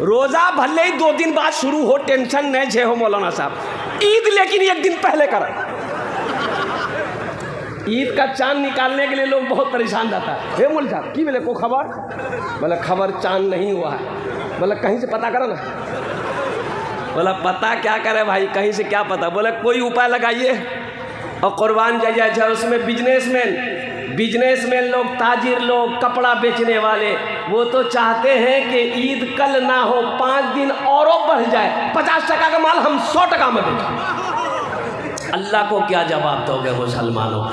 रोजा भले ही 2 दिन बाद शुरू हो, टेंशन नहीं छे हो मौलाना साहब। ईद लेकिन 1 दिन पहले करें। ईद का चांद निकालने के लिए लोग बहुत परेशान रहता है। हे मौलवी साहब की बोले को खबर, बोला खबर चांद नहीं हुआ है। बोला कहीं से पता करो ना। बोला पता क्या करे भाई, कहीं से क्या पता। बोला कोई उपाय लगाइए। और कुर्बान जाइए उसमें बिजनेसमैन लोग, ताजिर लोग, कपड़ा बेचने वाले, वो तो चाहते हैं कि ईद कल ना हो, 5 दिन औरों बढ़ जाए, 50 टका का माल हम 100 टका में बेचें। अल्लाह को क्या जवाब दोगे मुसलमानों?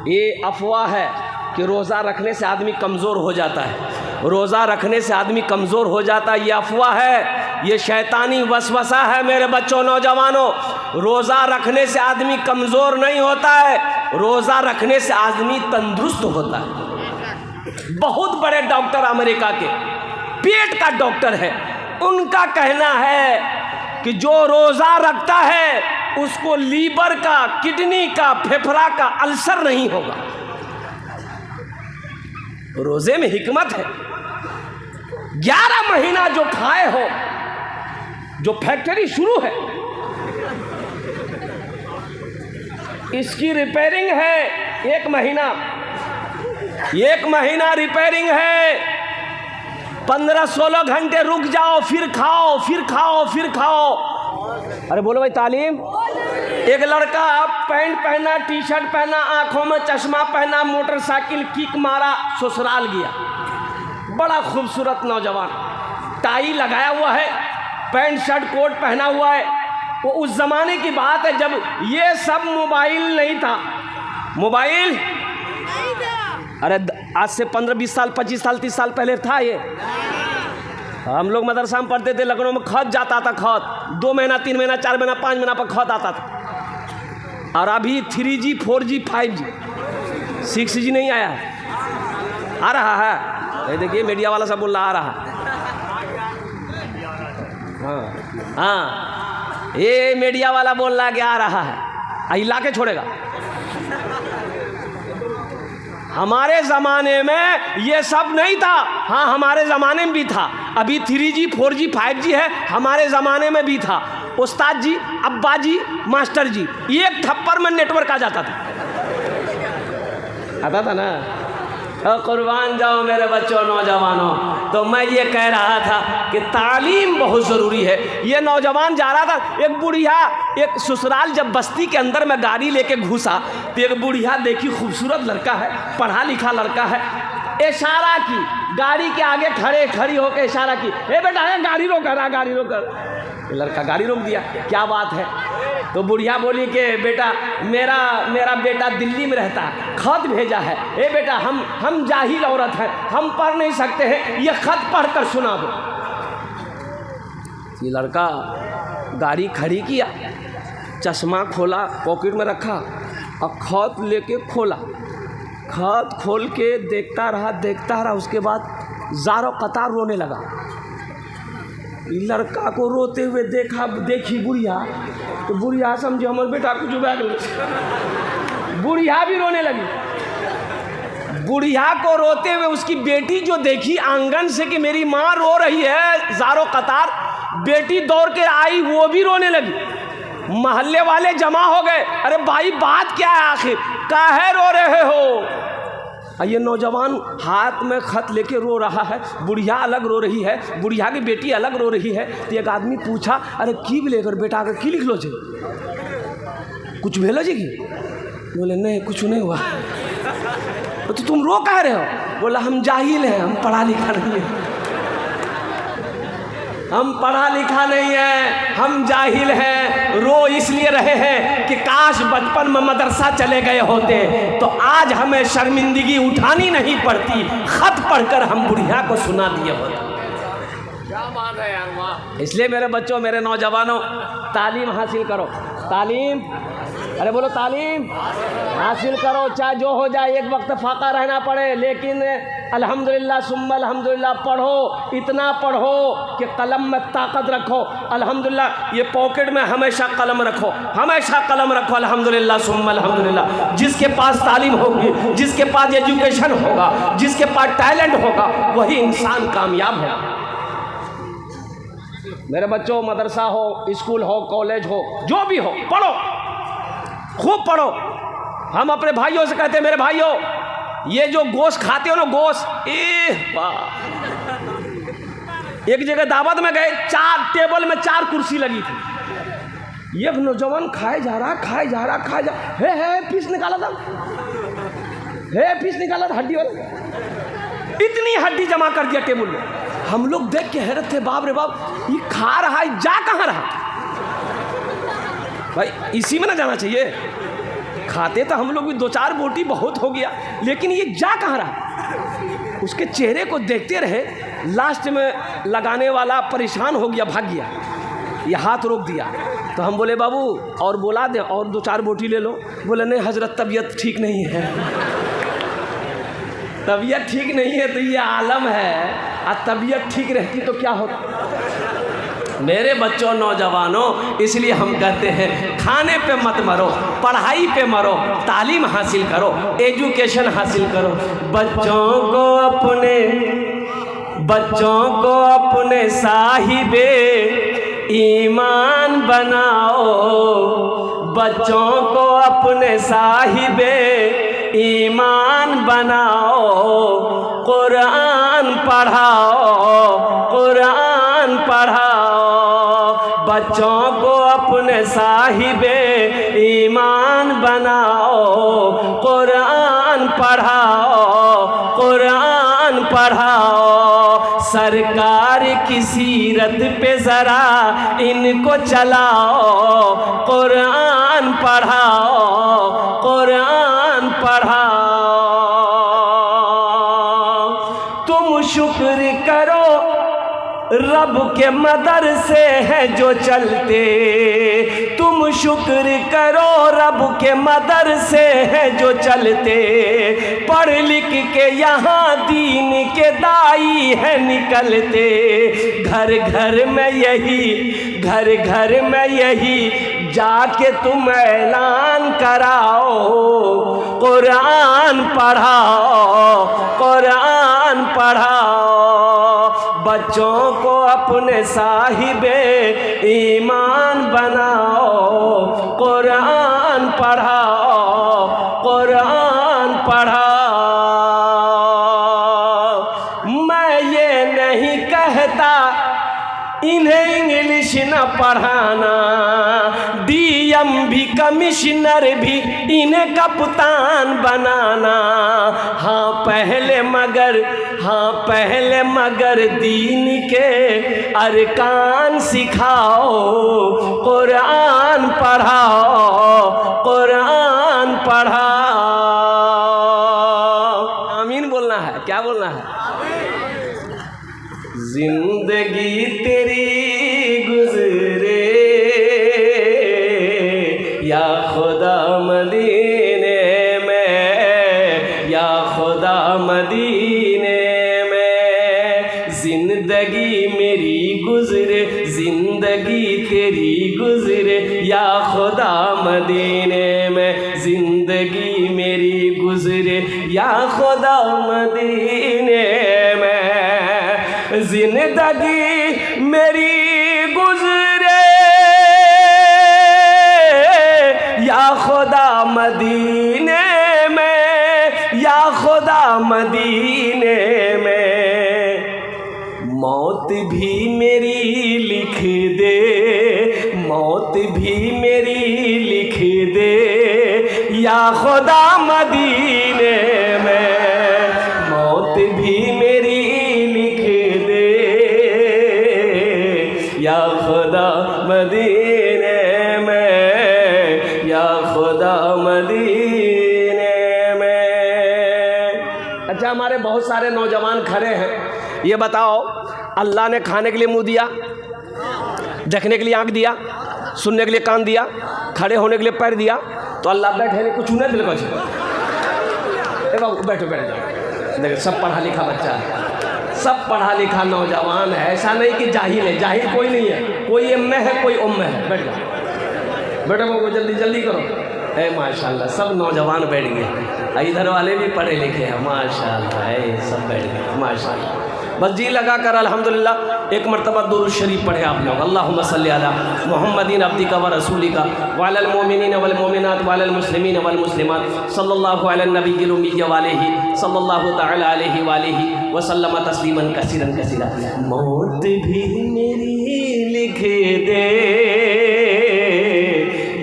ये अफवाह है कि रोज़ा रखने से आदमी कमज़ोर हो जाता है। रोज़ा रखने से आदमी कमज़ोर हो जाता है, ये अफवाह है, ये शैतानी वसवसा है मेरे बच्चों, नौजवानों। रोज़ा रखने से आदमी कमज़ोर नहीं होता है, रोज़ा रखने से आदमी तंदुरुस्त होता है। बहुत बड़े डॉक्टर अमेरिका के, पेट का डॉक्टर है, उनका कहना है कि जो रोज़ा रखता है उसको लीवर का, किडनी का, फेफड़ा का अल्सर नहीं होगा। रोज़े में हिकमत है। 11 महीना जो खाए हो, जो फैक्ट्री शुरू है, इसकी रिपेयरिंग है 1 महीना, 1 महीना रिपेयरिंग है। 15-16 घंटे रुक जाओ, फिर खाओ, फिर खाओ, फिर खाओ। अरे बोलो भाई तालीम। एक लड़का पैंट पहना, टी शर्ट पहना, आंखों में चश्मा पहना, मोटरसाइकिल किक मारा, ससुराल गया। बड़ा खूबसूरत नौजवान, टाई लगाया हुआ है, पैंट शर्ट कोट पहना हुआ है। वो उस ज़माने की बात है जब ये सब मोबाइल नहीं था। मोबाइल अरे आज से 15-20 साल, 25 साल, 30 साल पहले था ये। हम लोग मदरसा में पढ़ते थे, लखनऊ में खत जाता था, खत 2 महीना, 3 महीना, 4 महीना, 5 महीना पर खत आता था। और अभी 3G, 4G, 5G, 6G नहीं आया है, आ रहा है। ये देखिए मीडिया वाला सब बोल रहा आ रहा। हाँ, ये मीडिया वाला बोल रहा कि आ रहा है, हिला के छोड़ेगा। हमारे ज़माने में ये सब नहीं था। हाँ, हमारे ज़माने में भी था। अभी 3G, 4G, 5G है, हमारे ज़माने में भी था। उस्ताद जी, अब्बा जी, मास्टर जी, एक थप्पड़ में नेटवर्क आ जाता था। आता था ना। कुर्बान जाओ मेरे बच्चों, नौजवानों। तो मैं ये कह रहा था कि तालीम बहुत ज़रूरी है। ये नौजवान जा रहा था, एक बुढ़िया, एक ससुराल जब बस्ती के अंदर में गाड़ी लेके घुसा तो एक बुढ़िया देखी, खूबसूरत लड़का है, पढ़ा लिखा लड़का है, इशारा की, गाड़ी के आगे खड़ी होकर इशारा की, ए बेटा है गाड़ी रोक रहा, गाड़ी रोक। लड़का गाड़ी रोक दिया। क्या बात है? तो बुढ़िया बोली कि बेटा मेरा बेटा दिल्ली में रहता है, खत भेजा है। ए बेटा हम जाहिल औरत हैं, हम पढ़ नहीं सकते हैं, ये खत पढ़कर सुना दो। ये लड़का गाड़ी खड़ी किया, चश्मा खोला, पॉकेट में रखा और खत लेके खोला। खत खोल के देखता रहा। उसके बाद ज़ारो कतार रोने लगा। लड़का को रोते हुए देखी बुढ़िया, तो बुढ़िया समझे हमारे बेटा को जुबा गया। बुढ़िया भी रोने लगी। बुढ़िया को रोते हुए उसकी बेटी जो देखी आंगन से कि मेरी माँ रो रही है ज़ारो कतार, बेटी दौड़ के आई, वो भी रोने लगी। मोहल्ले वाले जमा हो गए। अरे भाई बात क्या है आखिर, काहे रो रहे हो? ये नौजवान हाथ में खत लेके रो रहा है, बुढ़िया अलग रो रही है, बुढ़िया की बेटी अलग रो रही है। तो एक आदमी पूछा, अरे की लेकर बेटा आकर की लिख लो जी, कुछ भेलो जी की? बोले नहीं, कुछ नहीं हुआ। तो तुम रो कह रहे हो? बोला हम जाहिल हैं, हम पढ़ा लिखा नहीं है, हम पढ़ा लिखा नहीं है, हम जाहिल हैं। रो इसलिए रहे हैं कि काश बचपन में मदरसा चले गए होते तो आज हमें शर्मिंदगी उठानी नहीं पड़ती, खत पढ़कर हम बुढ़िया को सुना दिए होते। क्या बात है यार, वाह। इसलिए मेरे बच्चों, मेरे नौजवानों, तालीम हासिल करो। तालीम, अरे बोलो तालीम हासिल करो, चाहे जो हो जाए, एक वक्त फाका रहना पड़े, लेकिन अल्हम्दुलिल्लाह सुम्मा अल्हम्दुलिल्लाह पढ़ो, इतना पढ़ो कि कलम में ताकत रखो। अल्हम्दुलिल्लाह ये पॉकेट में हमेशा कलम रखो, हमेशा कलम रखो। अल्हम्दुलिल्लाह सुम्मा अल्हम्दुलिल्लाह। जिसके पास तालीम होगी, जिसके पास एजुकेशन होगा, जिसके पास टैलेंट होगा, वही इंसान कामयाब है। मेरे बच्चों, मदरसा हो, स्कूल हो, कॉलेज हो, जो भी हो, पढ़ो, खूब पढ़ो। हम अपने भाइयों से कहते हैं, मेरे भाइयों, ये जो गोश्त खाते हो ना, गोश्त, एक जगह दावत में गए, 4 टेबल में 4 कुर्सी लगी थी। ये नौजवान खाए जा रहा, है पीस निकाला था, हड्डी वाला, इतनी हड्डी जमा कर दिया टेबल में। हम लोग देख के हैरत थे, बाप रे बाप, ये खा रहा है, जा कहाँ रहा? भाई इसी में ना जाना चाहिए। खाते तो हम लोग भी 2-4 बोटी बहुत हो गया, लेकिन ये जा कहाँ रहा? उसके चेहरे को देखते रहे। लास्ट में लगाने वाला परेशान हो गया, भाग गया, ये हाथ रोक दिया। तो हम बोले, बाबू और बोला दे, और 2-4 बोटी ले लो। बोले नहीं हजरत, तबीयत ठीक नहीं है। तबीयत ठीक नहीं है तो ये आलम है, और तबीयत ठीक रहती तो क्या होता। मेरे बच्चों, नौजवानों, इसलिए हम कहते हैं खाने पे मत मरो, पढ़ाई पे मरो, तालीम हासिल करो, एजुकेशन हासिल करो। बच्चों को अपने साहिबे ईमान बनाओ, बच्चों को अपने साहिबे ईमान बनाओ, कुरान पढ़ाओ, कुरान पढ़ाओ। बच्चों को अपने साहिबे ईमान बनाओ, कुरान पढ़ाओ, कुरान पढ़ाओ। सरकार की सीरत पे ज़रा इनको चलाओ, कुरान पढ़ाओ, कुरान पढ़ाओ। तुम शुक्र करो रब के मदरसे हैं जो चलते, तुम शुक्र करो रब के मदरसे हैं जो चलते। पढ़ लिख के यहाँ दीन के दाई है निकलते। घर घर में यही जाके तुम ऐलान कराओ, कुरान पढ़ाओ, कुरान पढ़ाओ। बच्चों को अपने साहिबे ईमान बनाओ, कुरान पढ़ाओ, कुरान पढ़ाओ। मैं ये नहीं कहता इन्हें इंग्लिश न पढ़ाना, डीएम भी कमिश्नर भी इन्हें कप्तान बनाना। हाँ पहले मगर दीन के अरकान सिखाओ, कुरान पढ़ाओ, कुरान पढ़ाओ। आमीन बोलना है, क्या बोलना है? जिंदगी तेरी गुजरे या खुदा मदीने में, या खुदा मदीने में। जिंदगी मेरी गुजरे, जिंदगी तेरी गुजरे या खुदा मदीने में। जिंदगी मेरी गुजरे या खुदा मदीने में। जिंदगी मेरी गुजरे या खुदा मदीने में, या खुदा मदीने में। मौत भी मेरी लिख दे, मौत भी मेरी लिख दे या खुदा मदीने में। मौत भी मेरी लिख दे या खुदा मदीने में, या खुदा मदीने में। अच्छा, हमारे बहुत सारे नौजवान खड़े हैं, ये बताओ, अल्लाह ने खाने के लिए मुंह दिया, देखने के लिए आँख दिया, सुनने के लिए कान दिया, खड़े होने के लिए पैर दिया, तो अल्लाह बैठे नहीं कुछ नहीं दिल को। बैठो देखो, सब पढ़ा लिखा बच्चा है, सब पढ़ा लिखा नौजवान है। ऐसा नहीं कि जाहिल है, जाहिल कोई नहीं है, कोई एम में है, कोई उम में है। बैठ जाओ, बैठो बाबू, जल्दी जल्दी करो। है माशाल्लाह, सब नौजवान बैठ गए। इधर वाले भी पढ़े लिखे हैं, माशाल्लाह है, सब बैठ गए माशाल्लाह। बस जी लगा कर अल्हम्दुलिल्लाह एक मरतबा दुरूद शरीफ पढ़े आप लोग। अल्लाहुम्मा सल्ली अला मुहम्मदिन अब्दिका व रसूलिका व अलल मोमिनीन वल मोमिनात व अलल मुस्लिमीन वल मुस्लिमात सल्लल्लाहु अला नबिय्यिल उम्मी व आलिहि सल्लल्लाहु तआला अलैहि व आलिहि व सल्लम तस्लीमन कसीरन कसीरा। मौत भी मेरी लिख दे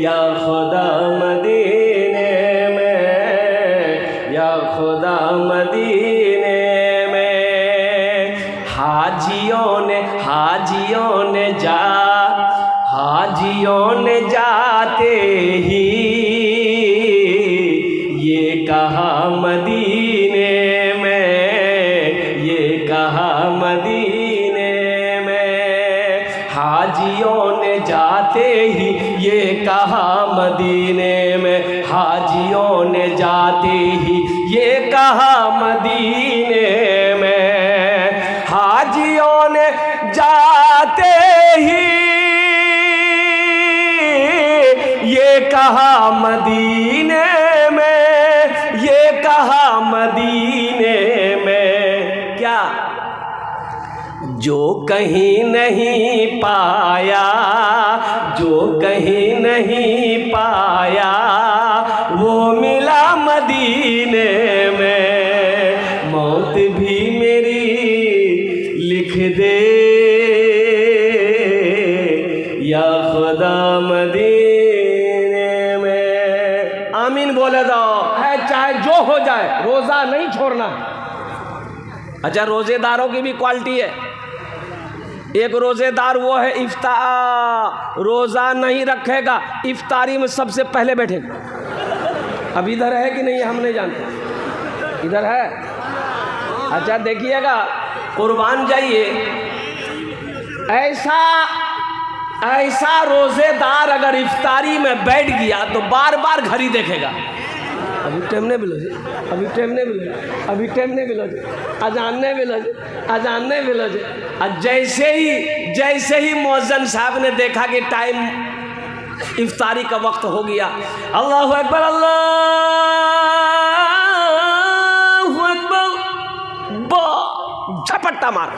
या खुदा मदीने में, या खुदा मदीने में। हाजियों ने जाते ही ये कहा मदीने में, ये कहा मदीने में। हाजियों ने जाते ही ये कहा मदीने में, हाजियों ने जाते ही ये कहा मदीने में। हाजियों ने जाते ही ये कहा मदीने में, ये कहा मदीने में। क्या जो कहीं नहीं पाया, जो कहीं नहीं पाया वो मिला मदीने में। मौत भी मेरी लिख दे या खुदा मदीने में। आमीन बोले दो है, चाहे जो हो जाए रोज़ा नहीं छोड़ना। अच्छा, रोज़ेदारों की भी क्वालिटी है। एक रोज़ेदार वो है इफ्तार, रोज़ा नहीं रखेगा, इफ्तारी में सबसे पहले बैठेगा। अब इधर है कि नहीं हम नहीं जानते, इधर है। अच्छा देखिएगा, कुर्बान जाइए, ऐसा रोज़ेदार अगर इफ्तारी में बैठ गया तो बार बार घड़ी देखेगा। अभी टाइम नहीं मिलो जी, अभी टाइम नहीं मिलो, अभी टाइम नहीं मिलो जी, अजान नहीं मिलो जी, अजान नहीं मिलो जी। और जैसे ही मौज़न साहब ने देखा कि टाइम इफ्तारी का वक्त हो गया, अल्लाहु अकबर, अल्लाहु अकबर, झपट्टा मार।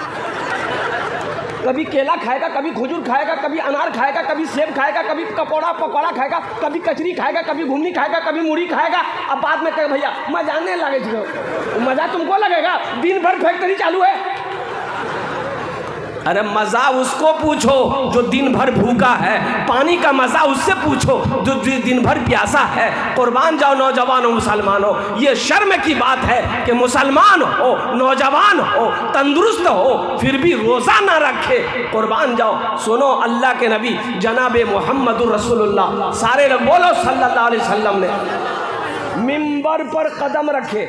कभी केला खाएगा, कभी खजूर खाएगा, कभी अनार खाएगा, कभी सेब खाएगा, कभी पकौड़ा खाएगा, कभी कचरी खाएगा, कभी घुगनी खाएगा, कभी मुड़ी खाएगा। अब बाद में कहे भैया मजा नहीं लगे, मजा तुमको लगेगा, दिन भर फैक्ट्री चालू है। अरे मज़ा उसको पूछो जो दिन भर भूखा है, पानी का मज़ा उससे पूछो जो दिन भर प्यासा है। कुर्बान जाओ नौजवानों मुसलमानों, ये शर्म की बात है कि मुसलमान हो, नौजवान हो, तंदुरुस्त हो, फिर भी रोज़ा ना रखे। कुर्बान जाओ। सुनो, अल्लाह के नबी जनाब मुहम्मदुर रसूलुल्लाह सारे लोग बोलो सल्लल्लाहु अलैहि वसल्लम ने मिंबर पर कदम रखे।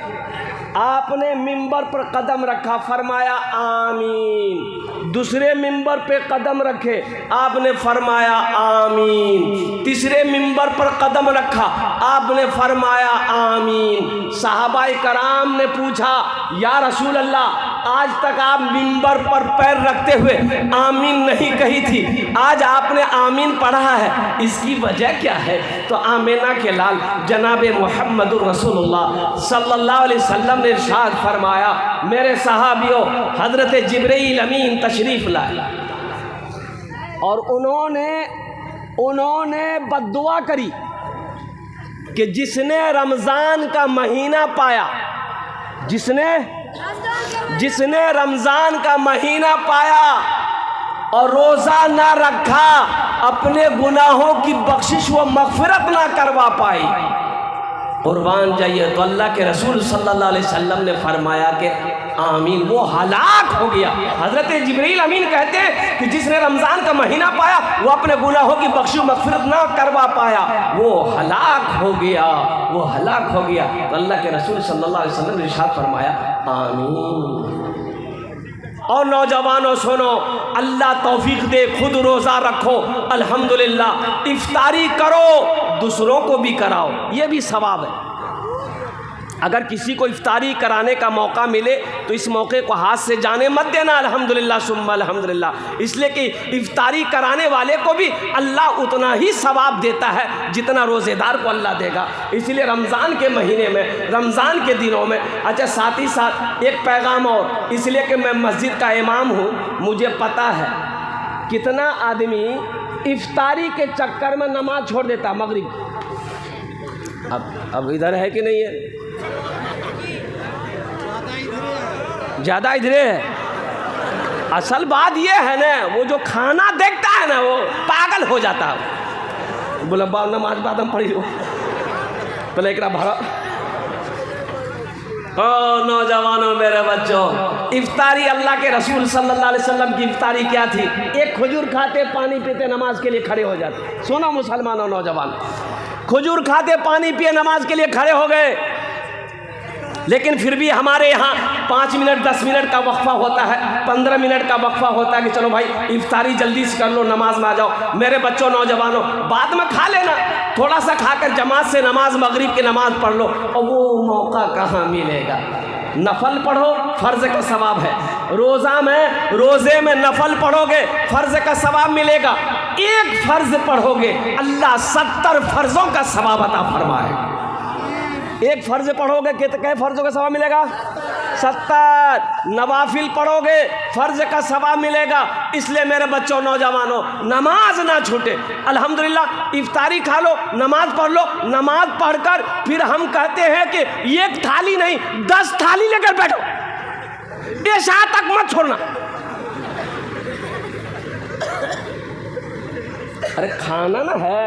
आपने मिंबर पर कदम रखा, फरमाया आमीन। दूसरे मिंबर पे कदम रखे, आपने फरमाया आमीन। तीसरे मिंबर पर कदम रखा, आपने फरमाया आमीन। सहाबाए कराम ने पूछा, या रसूल अल्लाह, आज तक आप मिंबर पर पैर रखते हुए आमीन नहीं कही थी, आज आपने आमीन पढ़ा है, इसकी वजह क्या है? तो आमीना के लाल जनाब मुहम्मदुर रसूलुल्लाह सल्लल्लाहु अलैहि वसल्लम ने इरशाद फरमाया, मेरे सहाबियों, हजरत जिब्रील अमीन तशरीफ लाए और उन्होंने बद्दुआ करी कि जिसने रमज़ान का महीना पाया, जिसने रमज़ान का महीना पाया और रोज़ा ना रखा, अपने गुनाहों की बख्शिश व मग़फ़िरत ना करवा पाई। कुर्बान जाइए। तो अल्लाह के रसूल सल्लल्लाहु अलैहि वसल्लम ने फरमाया कि आमीन, वो हलाक हो गया। हज़रत जिब्रील अमीन कहते हैं कि जिसने रमज़ान का महीना पाया वो अपने गुनाहों की बख्शिश मग़फ़िरत ना करवा पाया, वो हलाक हो गया, वो हलाक हो गया। तो अल्लाह के रसूल सल्लल्लाहु अलैहि वसल्लम ने इरशाद फरमाया आमीन। और नौजवानों सुनो, अल्लाह तौफीक दे, खुद रोज़ा रखो, अल्हम्दुलिल्लाह, इफ्तारी करो, दूसरों को भी कराओ, ये भी सवाब है। अगर किसी को इफ्तारी कराने का मौका मिले तो इस मौके को हाथ से जाने मत देना, अल्हम्दुलिल्लाह सुम्मा अल्हम्दुलिल्लाह। इसलिए कि इफ्तारी कराने वाले को भी अल्लाह उतना ही सवाब देता है जितना रोज़ेदार को अल्लाह देगा। इसलिए रमज़ान के महीने में, रमज़ान के दिनों में, अच्छा साथ ही साथ एक पैगाम और, इसलिए कि मैं मस्जिद का इमाम हूँ, मुझे पता है कितना आदमी इफ्तारी के चक्कर में नमाज छोड़ देता मगरिब। अब इधर है कि नहीं है? ज़्यादा इधरे है। असल बात ये है ना, वो जो खाना देखता है ना वो पागल हो जाता है। बोला बा नमाज बाद हम पढ़ी लो पहले एक भाड़ा। ओ नौजवानों मेरे बच्चों, इफ्तारी अल्लाह के रसूल सल्लल्लाहु अलैहि वसल्लम की इफ्तारी क्या थी? एक खजूर खाते, पानी पीते, नमाज के लिए खड़े हो जाते। सुनो मुसलमानों नौजवान, खजूर खाते, पानी पिए, नमाज के लिए खड़े हो गए। लेकिन फिर भी हमारे यहाँ 5 मिनट 10 मिनट का वक्फा होता है, 15 मिनट का वक्फा होता है कि चलो भाई इफ्तारी जल्दी से कर लो, नमाज में आ जाओ। मेरे बच्चों नौजवानों, बाद में खा लेना, थोड़ा सा खाकर जमात से नमाज मगरिब की नमाज पढ़ लो। और वो मौका कहाँ मिलेगा? नफल पढ़ो, फ़र्ज़ का सवाब है। रोज़े में नफल पढ़ोगे, फ़र्ज़ का सवाब मिलेगा। एक फ़र्ज़ पढ़ोगे, अल्लाह 70 फ़र्ज़ों का सवाब अता फरमाएगा। एक फ़र्ज़ पढ़ोगे कितने फ़र्ज़ों का सवाब मिलेगा? 70। नवाफिल पढ़ोगे, फ़र्ज़ का सवाब मिलेगा। इसलिए मेरे बच्चों नौजवानों, नमाज ना छूटे। अल्हम्दुलिल्लाह इफ्तारी खा लो, नमाज पढ़ लो। नमाज पढ़कर फिर हम कहते हैं कि एक थाली नहीं 10 थाली लेकर बैठो, इशा तक मत छोड़ना। अरे खाना ना है,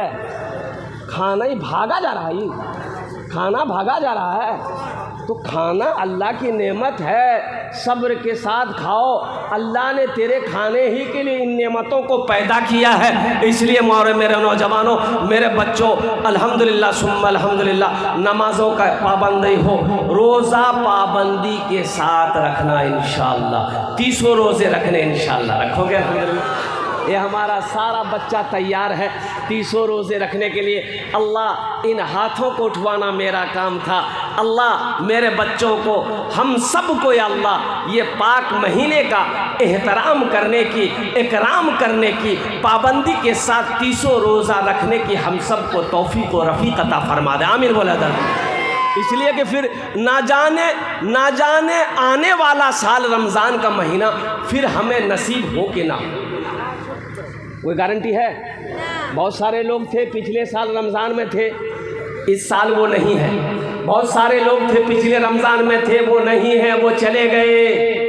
खाना ही भागा जा रहा है, खाना भागा जा रहा है। तो खाना अल्लाह की नेमत है, सब्र के साथ खाओ। अल्लाह ने तेरे खाने ही के लिए इन नेमतों को पैदा किया है। इसलिए मेरे नौजवानों, मेरे बच्चों, अल्हम्दुलिल्लाह सुम्मा अल्हम्दुलिल्लाह, नमाज़ों का पाबंदी हो, रोज़ा पाबंदी के साथ रखना इंशाअल्लाह। 30 रोज़े रखने इंशाअल्लाह, रखोगे? अल्हम्दुलिल्लाह ये हमारा सारा बच्चा तैयार है 30 रोज़े रखने के लिए। अल्लाह इन हाथों को उठवाना मेरा काम था। अल्लाह मेरे बच्चों को, हम सब को या अल्लाह ये पाक महीने का एहतराम करने की, इकराम करने की, पाबंदी के साथ 30 रोज़ा रखने की हम सब को तौफीक और रफ़ीक अता फरमा दे। आमीन बोला था। इसलिए कि फिर ना जाने आने वाला साल रमज़ान का महीना फिर हमें नसीब हो कि ना हो, कोई गारंटी है? बहुत सारे लोग थे पिछले साल रमज़ान में थे, इस साल वो नहीं है। बहुत सारे लोग थे पिछले रमज़ान में थे, वो नहीं है, वो चले गए।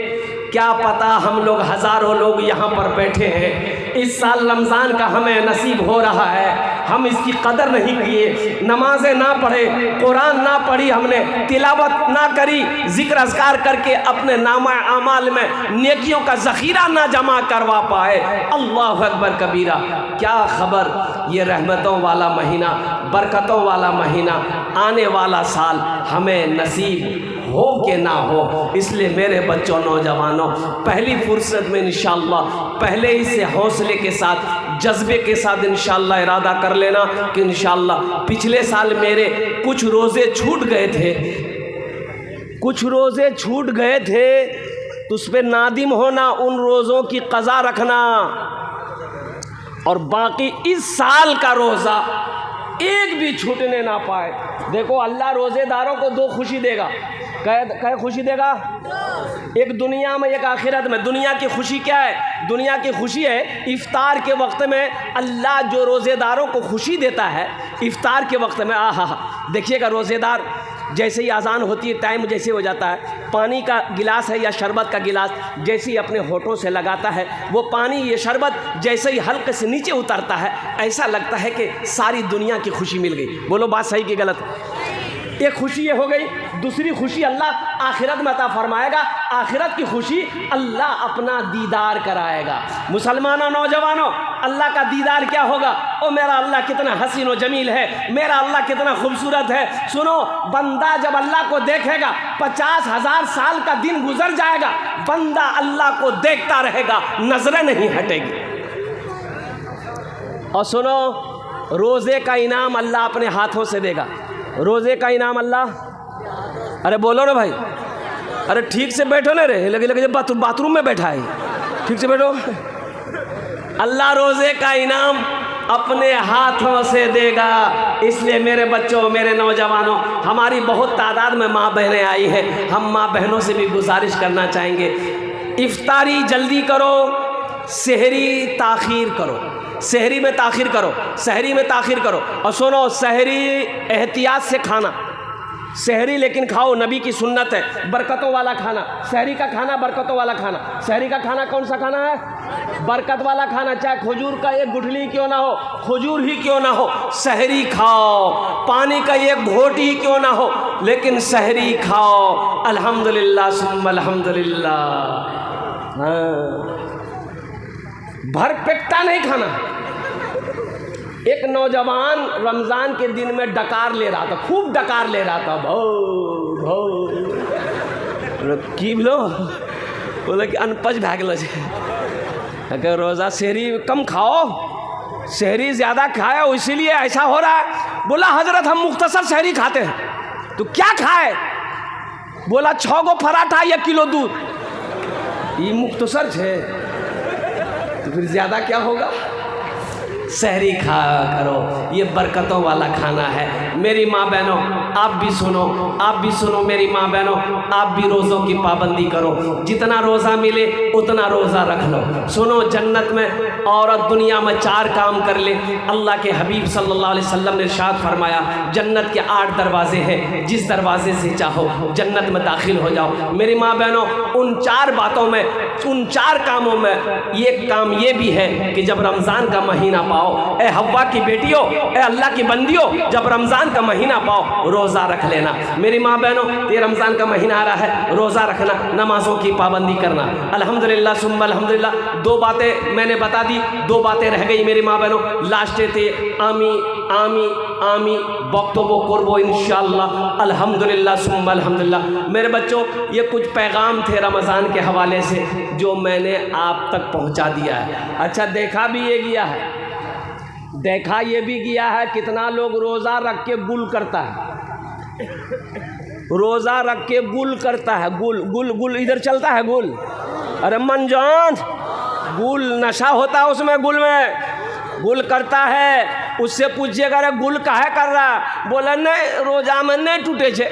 क्या पता हम लोग हज़ारों लोग यहाँ पर बैठे हैं, इस साल रमज़ान का हमें नसीब हो रहा है, हम इसकी कदर नहीं किए, नमाजें ना पढ़े, कुरान ना पढ़ी, हमने तिलावत ना करी, जिक्र अज़कार करके अपने नामा आमाल में नेकियों का ज़ख़ीरा ना जमा करवा पाए। अल्लाह अकबर कबीरा। क्या ख़बर ये रहमतों वाला महीना, बरकतों वाला महीना, आने वाला साल हमें नसीब हो कि ना हो। इसलिए मेरे बच्चों नौजवानों, पहली फुर्सत में इंशाअल्लाह पहले ही से हौसले के साथ, जज्बे के साथ इंशाअल्लाह इरादा कर लेना कि इंशाअल्लाह पिछले साल मेरे कुछ रोज़े छूट गए थे, तो उस पर नादिम होना, उन रोज़ों की क़ज़ा रखना, और बाकी इस साल का रोज़ा एक भी छूटने ना पाए। देखो अल्लाह रोज़ेदारों को 2 खुशी देगा। क्या खुशी देगा? एक दुनिया में, एक आखिरत में। दुनिया की खुशी क्या है? दुनिया की खुशी है इफ्तार के वक्त में अल्लाह जो रोज़ेदारों को खुशी देता है इफ्तार के वक्त में। आहा, देखिएगा रोज़ेदार जैसे ही अज़ान होती है, टाइम जैसे हो जाता है, पानी का गिलास है या शरबत का गिलास जैसे ही अपने होठों से लगाता है, वो पानी, ये शरबत जैसे ही हल्के से नीचे उतरता है, ऐसा लगता है कि सारी दुनिया की खुशी मिल गई। बोलो बात सही कि गलत? एक खुशी ये हो गई। दूसरी खुशी अल्लाह आखिरत में अता फरमाएगा। आखिरत की खुशी अल्लाह अपना दीदार कराएगा। मुसलमानों नौजवानों, अल्लाह का दीदार क्या होगा? ओ मेरा अल्लाह कितना हसीन व जमील है, मेरा अल्लाह कितना खूबसूरत है। सुनो, बंदा जब अल्लाह को देखेगा 50,000 साल का दिन गुजर जाएगा, बंदा अल्लाह को देखता रहेगा, नजरें नहीं हटेगी। और सुनो, रोज़े का इनाम अल्लाह अपने हाथों से देगा। रोज़े का इनाम अल्लाह अरे बोलो ना भाई, अरे ठीक से बैठो ना रे, लगे लगे बाथरूम में बैठा है, ठीक से बैठो। अल्लाह रोज़े का इनाम अपने हाथों से देगा। इसलिए मेरे बच्चों, मेरे नौजवानों, हमारी बहुत तादाद में माँ बहनें आई हैं, हम माँ बहनों से भी गुजारिश करना चाहेंगे, इफ्तारी जल्दी करो, सहरी ताख़ीर करो, सहरी में ताख़ीर करो, सहरी में ताख़ीर करो। और सुनो, सहरी एहतियात से खाना, सहरी लेकिन खाओ, नबी की सुन्नत है, बरकतों वाला खाना। सहरी का खाना बरकतों वाला खाना। सहरी का खाना कौन सा खाना है? बरकत वाला खाना। चाहे खजूर का एक गुठली क्यों ना हो, खजूर ही क्यों ना हो, सहरी खाओ। पानी का एक घोट ही क्यों ना हो, लेकिन सहरी खाओ। अल्हम्दुलिल्लाह सुम्मा अल्हम्दुलिल्लाह। हाँ, भर पेटा नहीं खाना। एक नौजवान रमज़ान के दिन में डकार ले रहा था, खूब डकार ले रहा था, भो भो की बोलो, बोले कि अनपच भागल छै, अगर रोज़ा सहरी कम खाओ, सहरी ज़्यादा खाओ, इसीलिए ऐसा हो रहा है। बोला हजरत हम मुख्तसर सहरी खाते हैं। तो क्या खाए? बोला 6 गो पराठा 1 किलो दूध। ये मुख्तसर है, तो फिर ज़्यादा क्या होगा? सहरी खा करो, ये बरकतों वाला खाना है। मेरी माँ बहनों, आप भी सुनो, आप भी सुनो मेरी माँ बहनों, आप भी रोज़ों की पाबंदी करो। जितना रोज़ा मिले उतना रोज़ा रख लो। सुनो, जन्नत में औरत दुनिया में 4 काम कर ले। अल्लाह के हबीब सल्लल्लाहु अलैहि वसल्लम ने इरशाद फरमाया, जन्नत के 8 दरवाजे हैं, जिस दरवाजे से चाहो जन्नत में दाखिल हो जाओ। मेरी माँ बहनों, उन 4 बातों में, उन 4 कामों में एक काम ये भी है कि जब रमज़ान का महीना पाओ, ए हव्वा की बेटियों, ए अल्लाह की बंदियों, जब रमज़ान का महीना पाओ रोज़ा रख लेना। मेरी माँ बहनों, ये रमज़ान का महीना आ रहा है, रोज़ा रखना, नमाज़ों की पाबंदी करना। अल्हम्दुलिल्लाह सुम्मा अल्हम्दुलिल्लाह। 2 बातें मैंने बता दी, 2 बातें रह गई मेरी माँ बहनों। लास्ट थे आमी आमी आमी बक्तबो कुर्बो इंशाअल्लाह। अल्हम्दुलिल्लाह सुम्मा अल्हम्दुलिल्लाह। मेरे बच्चों, ये कुछ पैगाम थे रमज़ान के हवाले से जो मैंने आप तक पहुँचा दिया है। अच्छा, देखा भी ये गया है, देखा ये भी गया है कितना लोग रोज़ा रख के गुल करता है, रोज़ा रख के गुल करता है, गुल गुल गुल इधर चलता है गुल। अरे मनजान, गुल नशा होता है उसमें, गुल में गुल करता है। उससे पूछिएगा अरे गुल काहे कर रहा? बोला नहीं, रोज़ा में नहीं टूटे छे।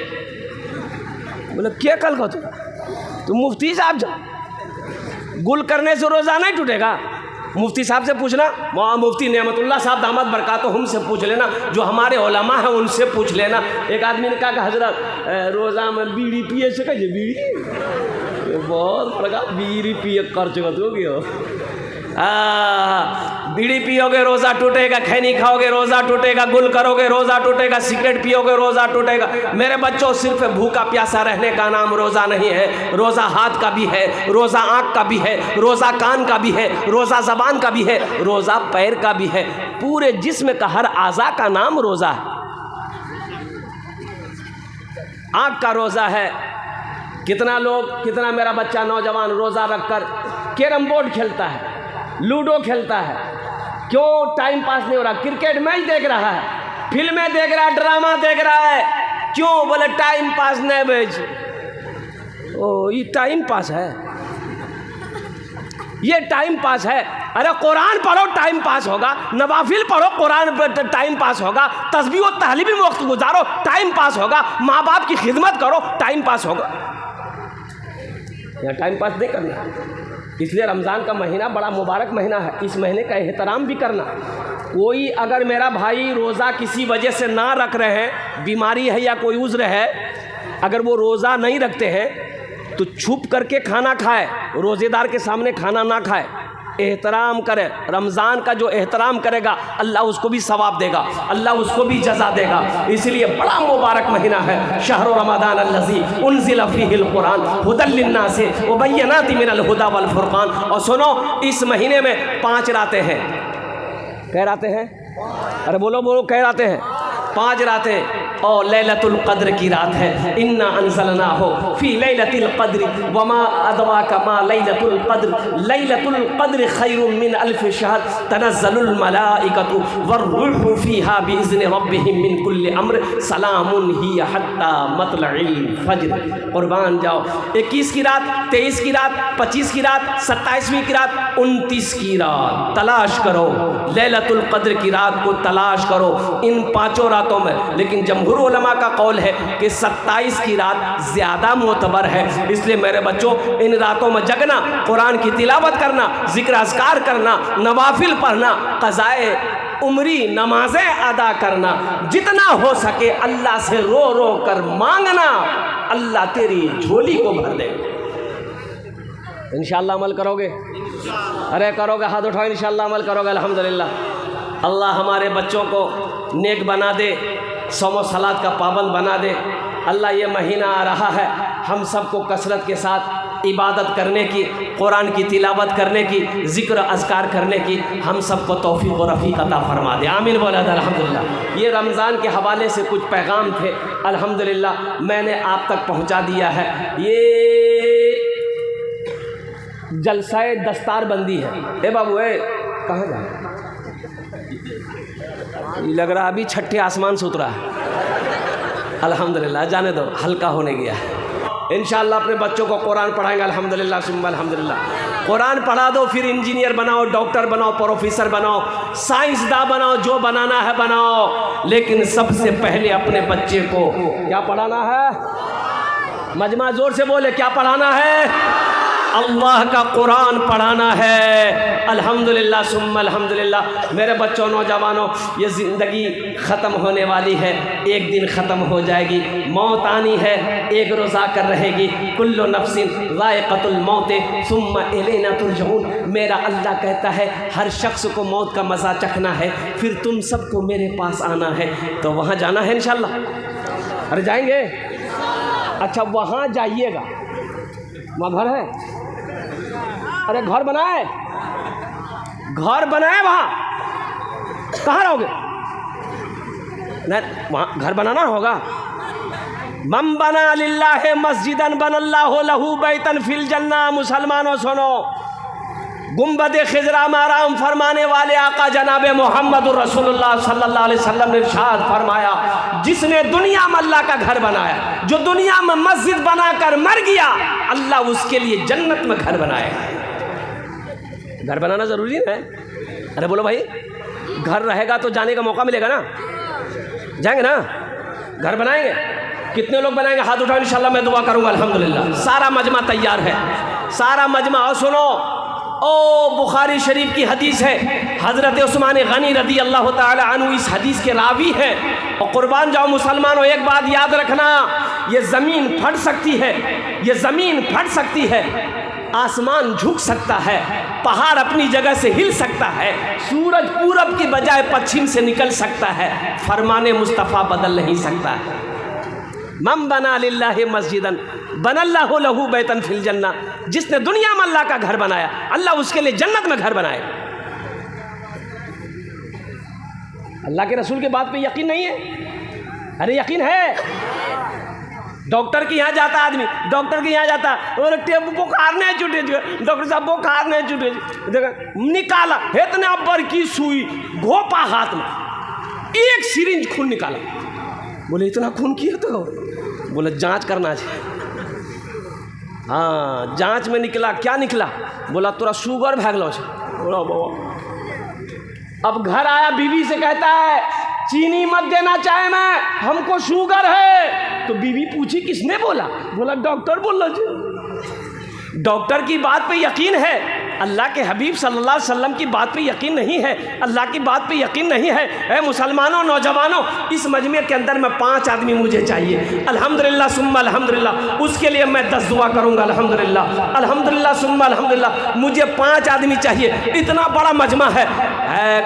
बोले क्या कल को तो मुफ्ती साहब जा, गुल करने से रोज़ा नहीं टूटेगा? मुफ्ती साहब से पूछना, मुफ्ती नेमतुल्लाह साहब दामद बरकातुहुम से पूछ लेना, जो हमारे उलमा हैं उनसे पूछ लेना। एक आदमी ने कहा कि हजरत रोज़ा में बीड़ी पिए से कहिए, बीड़ी बहुत बड़ा बीड़ी पिए कर चुका तो हो, बीड़ी पियोगे रोज़ा टूटेगा, खैनी खाओगे रोज़ा टूटेगा, गुल करोगे रोज़ा टूटेगा, सिगरेट पियोगे रोज़ा टूटेगा। मेरे बच्चों, सिर्फ भूखा प्यासा रहने का नाम रोज़ा नहीं है। रोज़ा हाथ का भी है, रोज़ा आँख का भी है, रोज़ा कान का भी है, रोज़ा ज़बान का भी है, रोज़ा पैर का भी है। पूरे जिस्म का हर आज़ा का नाम रोज़ा है। आँख का रोज़ा है। कितना लोग, कितना मेरा बच्चा नौजवान रोज़ा रखकर कैरम बोर्ड खेलता है, लूडो खेलता है। क्यों टाइम पास नहीं हो रहा? क्रिकेट मैच देख रहा है, फिल्में देख रहा है, ड्रामा देख रहा है। क्यों? बोले टाइम पास नहीं भेज। ओ, ये टाइम पास है, ये टाइम पास है। अरे कुरान पढ़ो, टाइम पास होगा। नवाफिल पढ़ो, कुरान पर टाइम पास होगा। तस्बीह और तहलील में वक्त गुजारो, टाइम पास होगा। माँ बाप की खिदमत करो, टाइम पास होगा। यहाँ टाइम पास नहीं करना। इसलिए रमज़ान का महीना बड़ा मुबारक महीना है, इस महीने का एहतराम भी करना। कोई अगर मेरा भाई रोज़ा किसी वजह से ना रख रहे हैं, बीमारी है या कोई उज़्र है, अगर वो रोज़ा नहीं रखते हैं तो छुप करके खाना खाए, रोज़ेदार के सामने खाना ना खाए, एहतराम करे। रमज़ान का जो एहतराम करेगा अल्लाह उसको भी सवाब देगा, अल्लाह उसको भी जज़ा देगा। इसलिए बड़ा मुबारक महीना है। शहर रमज़ान अल्लज़ी उन्ज़िल फ़ीहिल कुरान हुदल लिन्नास व बय्यनातिन मिनल हुदा वल फुरक़ान। और सुनो, इस महीने में 5 रातें हैं। कै रातें हैं? अरे बोलो बोलो, कै रातें हैं? 5 रातें। और लैलतुल क़द्र की रात है। इन्ना अंज़लनाहु फ़ी लैलतिल क़द्र वमा अदराका मा लैलतुल क़द्र खैरुम मिन अल्फ़ शहर तनज़्ज़लुल मलाइकतु वर्रूहु फ़ीहा बिइज़्नि रब्बिहिम मिन कुल्लि अम्र सलामुन हिय हत्ता मतलइल फ़ज्र। कुर्बान जाओ। 21 की रात, 23 की रात, 25 की रात, 27वीं की रात, 29 की रात तलाश करो। लैलतुल क़द्र की रात को तलाश करो इन 5 रातों में। लेकिन जमहूर उलमा का कौल है कि 27 की रात ज़्यादा मोतबर है। इसलिए मेरे बच्चों, इन रातों में जगना, कुरान की तिलावत करना, ज़िक्र अज़कार करना, नवाफिल पढ़ना, क़ज़ाए उम्री नमाज़ें अदा करना, जितना हो सके अल्लाह से रो रो कर मांगना, अल्लाह तेरी झोली को भर दे। इंशाअल्लाह अमल करोगे? अरे करोगे? हाथ उठाओ। इंशाअल्लाह अमल करोगे। अल्हम्दुलिल्लाह। अल्लाह हमारे बच्चों को नेक बना दे, सौम सलात का पाबंद बना दे। अल्लाह ये महीना आ रहा है, हम सबको कसरत के साथ इबादत करने की, कुरान की तिलावत करने की, ज़िक्र अज़कार करने की हम सबको तौफ़ीक़ व रफ़ीक़ अता फरमा दे। आमीन बोला अल्हम्दुलिल्लाह। ये रमज़ान के हवाले से कुछ पैगाम थे, अल्हम्दुलिल्लाह मैंने आप तक पहुँचा दिया है। ये जलसाए दस्तारबंदी है। ए बाबू, ए कहाँ जा लग रहा अभी छठे आसमान से उतरा है। अल्हम्दुलिल्लाह, जाने दो, हल्का होने गया है। इंशाअल्लाह अपने बच्चों को कुरान पढ़ाएंगे। अल्हम्दुलिल्लाह सुम्मा अल्हम्दुलिल्लाह। कुरान पढ़ा दो, फिर इंजीनियर बनाओ, डॉक्टर बनाओ, प्रोफेसर बनाओ, साइंसदान बनाओ, जो बनाना है बनाओ। लेकिन सबसे पहले अपने बच्चे को क्या पढ़ाना है? मजमा जोर से बोले, क्या पढ़ाना है? अल्लाह का कुरान पढ़ाना है। अल्हम्दुलिल्लाह सुम्मा अल्हम्दुलिल्लाह। मेरे बच्चों, नौजवानों, ये ज़िंदगी ख़त्म होने वाली है, एक दिन ख़त्म हो जाएगी। मौत आनी है, एक रोज़ आकर रहेगी। कुल्लु नफ्सिन ज़ाइक़तुल मौत सुम्मा इलैना तुरजऊन। मेरा अल्लाह कहता है हर शख्स को मौत का मज़ा चखना है, फिर तुम सबको मेरे पास आना है। तो वहाँ जाना है इंशाअल्लाह। अरे जाएंगे? अच्छा, वहाँ जाइएगा। वहाँ घर है? अरे घर बनाए, घर बनाए, वहाँ कहाँ रहोगे? नहीं, वहाँ घर बनाना होगा। मम बना लिल्लाहि मस्जिदन बनल्लाहु लहू बैतन फिल जन्ना। मुसलमानों सुनो, गुंबद खिजरा में आराम फरमाने वाले आका जनाब मोहम्मद रसूलुल्लाह सल्लल्लाहु अलैहि वसल्लम ने इरशाद फरमाया, जिसने दुनिया में अल्लाह का घर बनाया, जो दुनिया में मस्जिद बनाकर मर गया, अल्लाह उसके लिए जन्नत में घर बनाएगा। घर बनाना ज़रूरी है। अरे बोलो भाई, घर रहेगा तो जाने का मौका मिलेगा ना? जाएंगे ना? घर बनाएंगे? कितने लोग बनाएंगे? हाथ उठाओ। इंशाअल्लाह मैं दुआ करूँगा। अल्हम्दुलिल्लाह सारा मजमा तैयार है, सारा मजमा। और सुनो, ओ बुखारी शरीफ की हदीस है, हज़रत उस्मान गनी रदी अल्लाह ताला अन्हु इस हदीस के रावी हैं। और कुर्बान जाओ मुसलमानों, एक बात याद रखना, ये ज़मीन फट सकती है, ये ज़मीन फट सकती है, आसमान झुक सकता है, पहाड़ अपनी जगह से हिल सकता है, सूरज पूरब की बजाय पश्चिम से निकल सकता है, फरमाने मुस्तफ़ा बदल नहीं सकता है। मम बना लिल्लाहि मस्जिदन बनल्लाहु लहू बैतन फिल जन्ना। जिसने दुनिया में अल्लाह का घर बनाया, अल्लाह उसके लिए जन्नत में घर बनाए। अल्लाह के रसूल के बात पे यकीन नहीं है? अरे यकीन है। डॉक्टर के यहाँ जाता आदमी, डॉक्टर के यहाँ जाता, और टेबू बुखार नहीं छूटे, डॉक्टर साहब बुखार नहीं छूटे, निकाला इतना बर की सुई, घोपा हाथ में, एक सिरिंज खून निकाला। बोले इतना खून किया? तो बोले जांच करना चाहिए। हाँ, जांच में निकला, क्या निकला? बोला तोरा शुगर भागलो छे। बोला बाबा। अब घर आया, बीवी से कहता है चीनी मत देना चाहे मैं, हमको शुगर है। तो बीवी पूछी किसने बोला? बोला डॉक्टर बोला जी। डॉक्टर की बात पे यकीन है, अल्लाह के हबीब सल्लल्लाहु अलैहि वसल्लम की बात पे यकीन नहीं है, अल्लाह की बात पे यकीन नहीं है। ऐ मुसलमानों, नौजवानों, इस मजमे के अंदर में 5 आदमी मुझे चाहिए। अल्हम्दुलिल्लाह सुम्मा अल्हम्दुलिल्लाह। उसके लिए मैं 10 दुआ करूँगा। अल्हम्दुलिल्लाह अल्हम्दुलिल्लाह सुम्मा अल्हम्दुलिल्लाह। मुझे 5 आदमी चाहिए, इतना बड़ा मजमा है।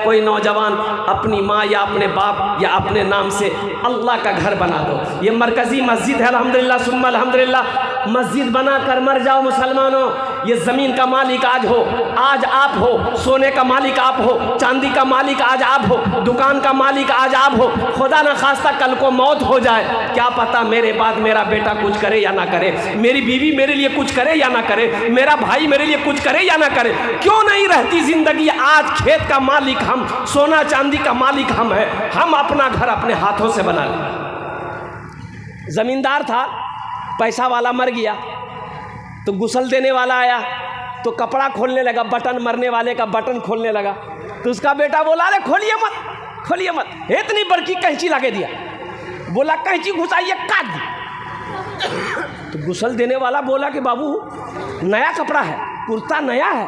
कोई नौजवान अपनी माँ या अपने बाप या अपने नाम से अल्लाह का घर बना दो। ये मरकज़ी मस्जिद है। अल्हम्दुलिल्लाह सुम्मा अल्हम्दुलिल्लाह। मस्जिद बना कर मर जाओ मुसलमानों। ये ज़मीन का मालिक आज हो, आज आप हो, सोने का मालिक आप हो, चांदी का मालिक आज आप हो, दुकान का मालिक आज आप हो। खुदा न खास्ता कल को मौत हो जाए, क्या पता मेरे बाद मेरा बेटा कुछ करे या ना करे, मेरी बीवी मेरे लिए कुछ करे या ना करे, मेरा भाई मेरे लिए कुछ करे या ना करे। क्यों नहीं रहती जिंदगी? आज खेत का मालिक हम, सोना चांदी का मालिक हम है, हम अपना घर अपने हाथों से बना लें। जमींदार था, पैसा वाला मर गया तो गुस्ल देने वाला आया तो कपड़ा खोलने लगा, बटन मरने वाले का बटन खोलने लगा तो उसका बेटा बोला अरे खोलिए मत, खोलिए मत। इतनी बड़की कैंची लगे दिया, बोला कैंची घुसाइए काट दी। तो गुस्ल देने वाला बोला कि बाबू नया कपड़ा है, कुर्ता नया है,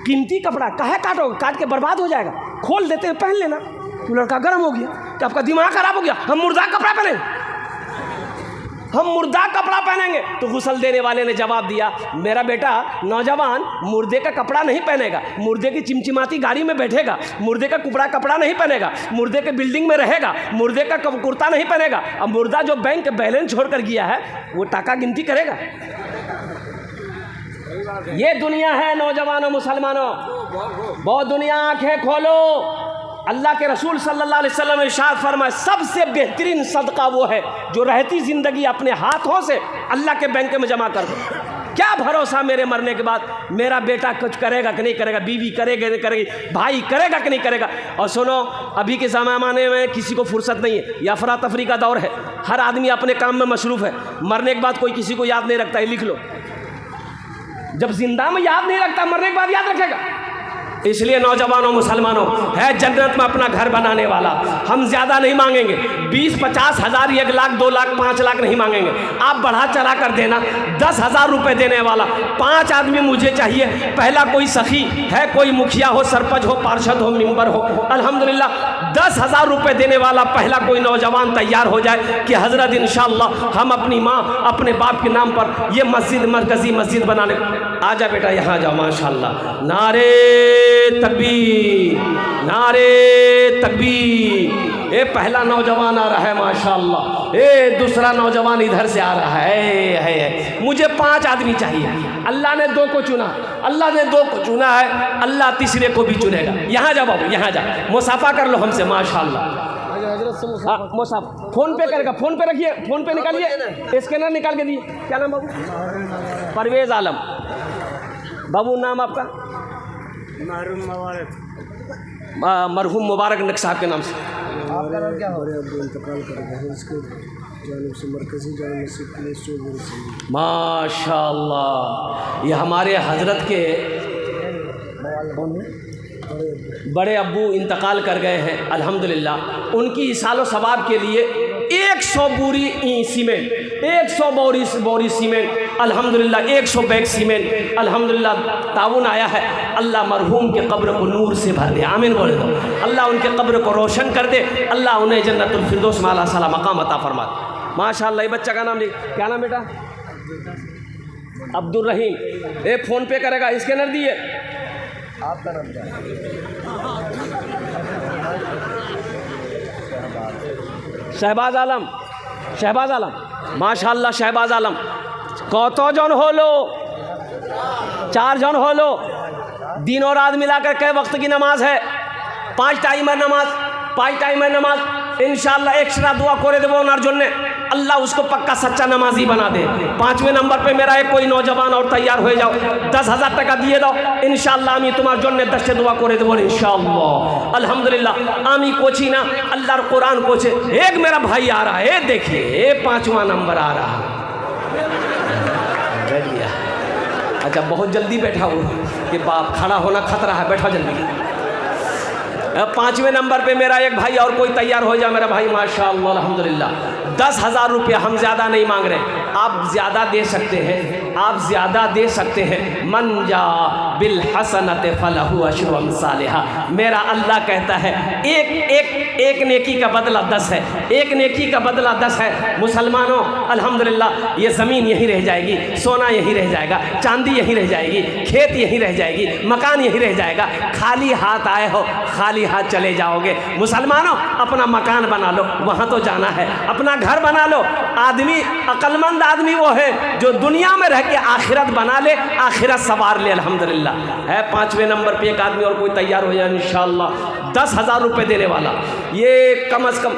कीमती कपड़ा, काहे काटोगे, काट के बर्बाद हो जाएगा, खोल देते हैं पहन लेना। तो लड़का गर्म हो गया कि आपका दिमाग खराब हो गया, हम मुर्दा कपड़ा पहनेंगे, हम मुर्दा कपड़ा पहनेंगे। तो गुस्ल देने वाले ने जवाब दिया मेरा बेटा नौजवान मुर्दे का कपड़ा नहीं पहनेगा, मुर्दे की चिमचिमाती गाड़ी में बैठेगा, मुर्दे का कपड़ा नहीं पहनेगा, मुर्दे के बिल्डिंग में रहेगा, मुर्दे का कुर्ता नहीं पहनेगा। अब मुर्दा जो बैंक बैलेंस छोड़कर गया है वो टाका गिनती करेगा। ये दुनिया है नौजवानों मुसलमानों, बहुत दुनिया आंखें खोलो। अल्लाह के रसूल सल्लल्लाहु अलैहि वसल्लम ने इरशाद फरमाया सबसे बेहतरीन सदका वो है जो रहती ज़िंदगी अपने हाथों से अल्लाह के बैंक में जमा कर दो। क्या भरोसा मेरे मरने के बाद मेरा बेटा कुछ करेगा कि नहीं करेगा, बीवी करेगा नहीं करेगी, भाई करेगा कि नहीं करेगा। और सुनो, अभी के ज़माने में किसी को फुर्सत नहीं है, ये अफरा तफरी का दौर है, हर आदमी अपने काम में मसरूफ़ है। मरने के बाद कोई किसी को याद नहीं रखता है, लिख लो। जब जिंदा में याद नहीं रखता, मरने के बाद याद रखेगा। इसलिए नौजवानों मुसलमानों, है जन्नत में अपना घर बनाने वाला, हम ज़्यादा नहीं मांगेंगे, 20-50 हज़ार, 1 लाख 2 लाख 5 लाख नहीं मांगेंगे। आप बढ़ा चढ़ा कर देना, 10,000 रुपये देने वाला 5 आदमी मुझे चाहिए। पहला कोई सखी है, कोई मुखिया हो, सरपंच हो, पार्षद हो, मेंबर हो, अल्हम्दुलिल्लाह 10,000 रुपये देने वाला पहला कोई नौजवान तैयार हो जाए कि हज़रत इंशाअल्लाह हम अपनी माँ अपने बाप के नाम पर ये मस्जिद, मरकज़ी मस्जिद बनाने। आजा बेटा यहाँ जाओ, माशाअल्लाह। नारे तकबीर, नारे तकबीर। ये पहला नौजवान आ रहा है माशाअल्लाह, ये दूसरा नौजवान इधर से आ रहा है। मुझे 5 आदमी चाहिए। अल्लाह ने 2 को चुना, अल्लाह ने 2 को चुना है, अल्लाह तीसरे को भी चुनेगा। यहाँ जा बाबू, यहाँ जा, मुसाफा कर लो हमसे माशाअल्लाह। मुसाफा फ़ोन पे करेगा, फ़ोन पे रखिए, फ़ोन पे निकालिए, स्कैनर निकाल के दिए। क्या नाम बाबू? परवेज़ आलम। बाबू नाम आपका? मरहूम मुबारक नक साहब के नाम से। आपका नाम क्या हो? इंतकाल कर गए इसके जानिब से मरकज़ी जानिब मस्जिद। माशाअल्लाह, ये हमारे हजरत के बड़े अब्बू इंतकाल कर गए हैं अल्हम्दुलिल्लाह। उनकी इसालो सवाब के लिए 100 बोरी सीमेंट, 100 बोरी सीमेंट अल्हम्दुलिल्लाह, 100 बैग सीमेंट अल्हम्दुलिल्लाह ताउन आया है। अल्लाह मरहूम के कब्र को नूर से भर दे, आमीन बोले दो। अल्लाह उनके कब्र को रोशन कर दे, अल्लाह उन्हें जन्नतुल फिरदौस में आला साला मकाम अता फरमा दे। माशाअल्लाह। ये बच्चा का नाम लिख, क्या नाम बेटा? अब्दुल रहीम। ये फ़ोन पे करेगा, स्कैनर दिए। आपका नाम क्या है? शहबाज आलम। शहबाज आलम, माशाअल्लाह। शहबाज आलम कत जन होलो? 4 जन होलो। दिन और रात मिलाकर कै वक्त की नमाज है? 5 टाइम है नमाज, 5 टाइम है नमाज। इंशाअल्लाह एक्स्ट्रा दुआ करे देवो ओनार जन्ने, अल्लाह उसको पक्का सच्चा नमाजी बना दे। 5वें नंबर पे मेरा एक कोई नौजवान और तैयार हो जाओ, 10,000 टाका दिए दो इंशाअल्लाह। आमी तुम्हार जन्ने 10 दुआ करे देवो इंशाअल्लाह अल्हम्दुलिल्लाह। आमी कोची ना अल्लाहर कुरान कोचे। एक मेरा भाई आ रहा है, देखिए 5वां नंबर आ रहा है। अच्छा, बहुत जल्दी बैठा हो कि बाप खड़ा होना खतरा है, बैठा जल्दी। 5वें नंबर पे मेरा एक भाई और कोई तैयार हो जाए मेरा भाई, माशाअल्लाह अल्हम्दुलिल्लाह। 10,000 रुपया हम ज़्यादा नहीं मांग रहे, आप ज़्यादा दे सकते हैं, आप ज़्यादा दे सकते हैं। मन जा बिल हसनत फलहु अशरु अमसालिहा। मेरा अल्लाह कहता है एक नेकी का बदला 10 है, एक नेकी का बदला 10 है। मुसलमानों अल्हम्दुलिल्लाह, ये ज़मीन यहीं रह जाएगी, सोना यहीं रह जाएगा, चांदी यहीं रह जाएगी, खेत यहीं रह जाएगी, मकान यहीं रह जाएगा। खाली हाथ आए हो, खाली हाथ चले जाओगे। मुसलमानों अपना मकान बना लो, वहाँ तो जाना है, अपना घर बना लो। आदमी अक्लमंद आदमी वो है जो दुनिया में रह कि आखिरत बना ले, आखिरत सवार ले। अल्हम्दुलिल्लाह है 5वें नंबर पे एक आदमी और कोई तैयार हो जाए इंशाअल्लाह 10,000 रुपये देने वाला। ये कम अज़ कम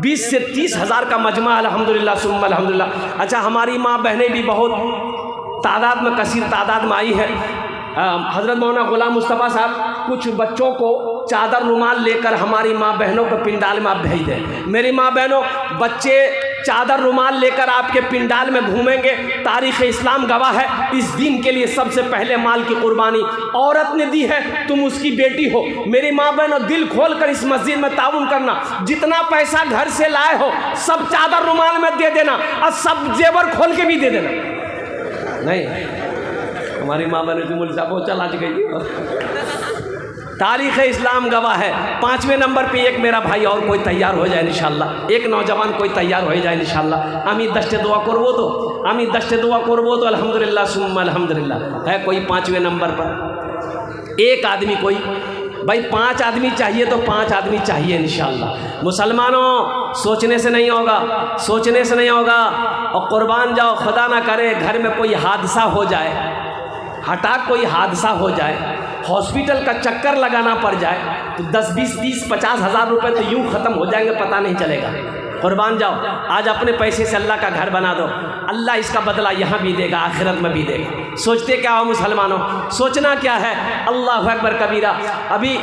20 से 30 हज़ार का मजमा। अल्हम्दुलिल्लाह सुम्मा अल्हम्दुलिल्लाह। अच्छा, हमारी माँ बहनें भी बहुत तादाद में, कसीर तादाद में आई है। हज़रत मौलाना ग़ुलाम मुस्तफ़ा साहब कुछ बच्चों को चादर रुमाल लेकर हमारी माँ बहनों के पिंडाल में आप भेज दें। मेरी माँ बहनों, बच्चे चादर रुमाल लेकर आपके पिंडाल में घूमेंगे। तारीख़ इस्लाम गवाह है, इस दिन के लिए सबसे पहले माल की कुर्बानी औरत ने दी है। तुम उसकी बेटी हो। मेरी माँ बहनों, दिल खोल कर इस मस्जिद में ताउन करना। जितना पैसा घर से लाए हो सब चादर रुमाल में दे देना और सब जेवर खोल के भी दे देना। नहीं, हमारी माँ बहन जुमुल साहब वो चल आज गई। तारीख़ इस्लाम गवाह है। 5वें नंबर पे एक मेरा भाई और कोई तैयार हो जाए इंशाअल्लाह, एक नौजवान कोई तैयार हो जाए इंशाअल्लाह। आमी दस्ते दुआ करबो तो, आमी दस्ते दुआ करबो तो अल्हम्दुलिल्लाह सुम्मा अल्हम्दुलिल्लाह। है कोई 5वें नंबर पर एक आदमी, कोई भाई 5 आदमी चाहिए तो 5 आदमी चाहिए इंशाअल्लाह। मुसलमानों, सोचने से नहीं होगा, सोचने से नहीं होगा। और कुर्बान जाओ, खुदा ना करे घर में कोई हादसा हो जाए, हठात कोई हादसा हो जाए, हॉस्पिटल का चक्कर लगाना पड़ जाए तो 10, 20, 30, 50 हज़ार रुपये तो यूँ ख़त्म हो जाएंगे, पता नहीं चलेगा। कुर्बान जाओ, आज अपने पैसे से अल्लाह का घर बना दो। अल्लाह इसका बदला यहाँ भी देगा, आखिरत में भी देगा। सोचते क्या हो मुसलमानों, सोचना क्या है। अल्लाह अकबर कबीरा। अभी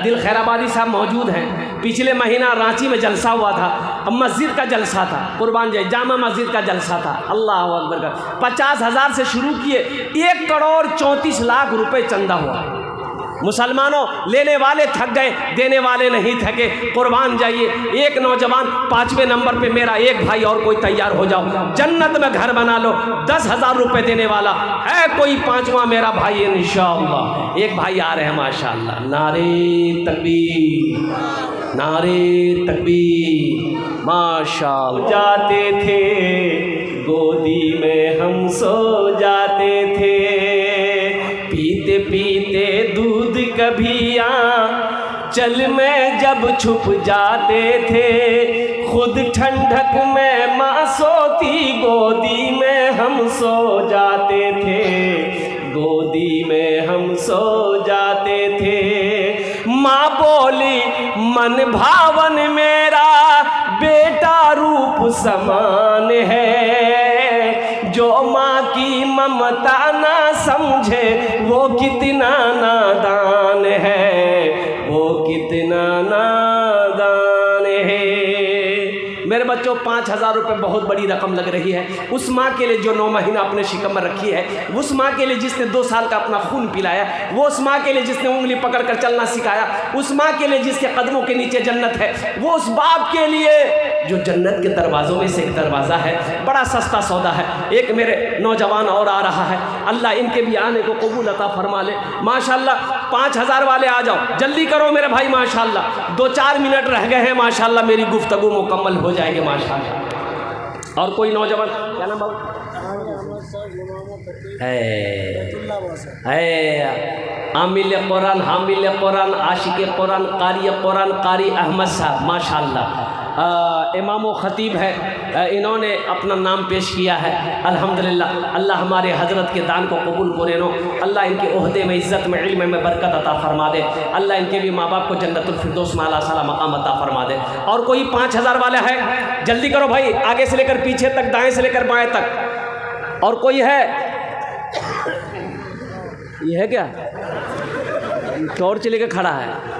दिल खैराबादी साहब मौजूद हैं। पिछले महीना रांची में जलसा हुआ था, अब मस्जिद का जलसा था। कुर्बान जाए, जामा मस्जिद का जलसा था। अल्लाह अकबर का 50,000 से शुरू किए, 1,34,00,000 रुपये चंदा हुआ। मुसलमानों, लेने वाले थक गए, देने वाले नहीं थके। कुर्बान जाइए, एक नौजवान 5वें नंबर पे मेरा एक भाई और कोई तैयार हो जाओ, जन्नत में घर बना लो। 10,000 रुपये देने वाला है कोई 5वां मेरा भाई इंशाअल्लाह। एक भाई आ रहे हैं माशाअल्लाह। नारे तकबीर, नारे तकबीर माशाअल्लाह। जाते थे गोदी में हम सो जाते थे, पीते पीते दूध कभी चल में जब छुप जाते थे, खुद ठंडक में माँ सोती गोदी में हम सो जाते थे, गोदी में हम सो जाते थे। माँ बोली मन भावन मेरा बेटा रूप समान है, जो माँ की ममता ना समझे वो कितना नादान है, वो कितना नादान है। मेरे बच्चों, 5,000 रुपये बहुत बड़ी रकम लग रही है। उस माँ के लिए जो 9 महीना अपने शिकम में रखी है, उस माँ के लिए जिसने 2 साल का अपना खून पिलाया, वो उस माँ के लिए जिसने उंगली पकड़ कर चलना सिखाया, उस माँ के लिए जिसके कदमों के नीचे जन्नत है, वो उस बाप के लिए जो जन्नत के दरवाज़ों में से एक दरवाज़ा है। बड़ा सस्ता सौदा है। एक मेरे नौजवान और आ रहा है, अल्लाह इनके भी आने को कबूल अता फरमा ले। माशाल्लाह 5,000 वाले आ जाओ, जल्दी करो मेरे भाई माशाल्लाह। 2-4 मिनट रह गए हैं माशाल्लाह, मेरी गुफ्तगू मुकम्मल हो जाएगी माशाल्लाह। और कोई नौजवान, क्या नाम बाबू है? आमिल कुरान, हामिल कुरान, आशिक कुरान, कारी अहमद साहब माशाल्लाह। इमाम ख़तीब है, इन्होंने अपना नाम पेश किया है। अल्हम्दुलिल्लाह, अल्लाह हमारे हज़रत के दान को कबूल करे नो। अल्लाह इनके ओहदे में, इज़्ज़त में, इल्म में बरकत अता फरमा दे। अल्लाह इनके भी माँ बाप को जन्नतुल फिरदौस में आला साला मकाम अता फरमा दे। और कोई 5,000 वाला है? जल्दी करो भाई, आगे से लेकर पीछे तक, दाएँ से लेकर बाएँ तक। और कोई है? ये है क्या? टॉर्च लेकर खड़ा है।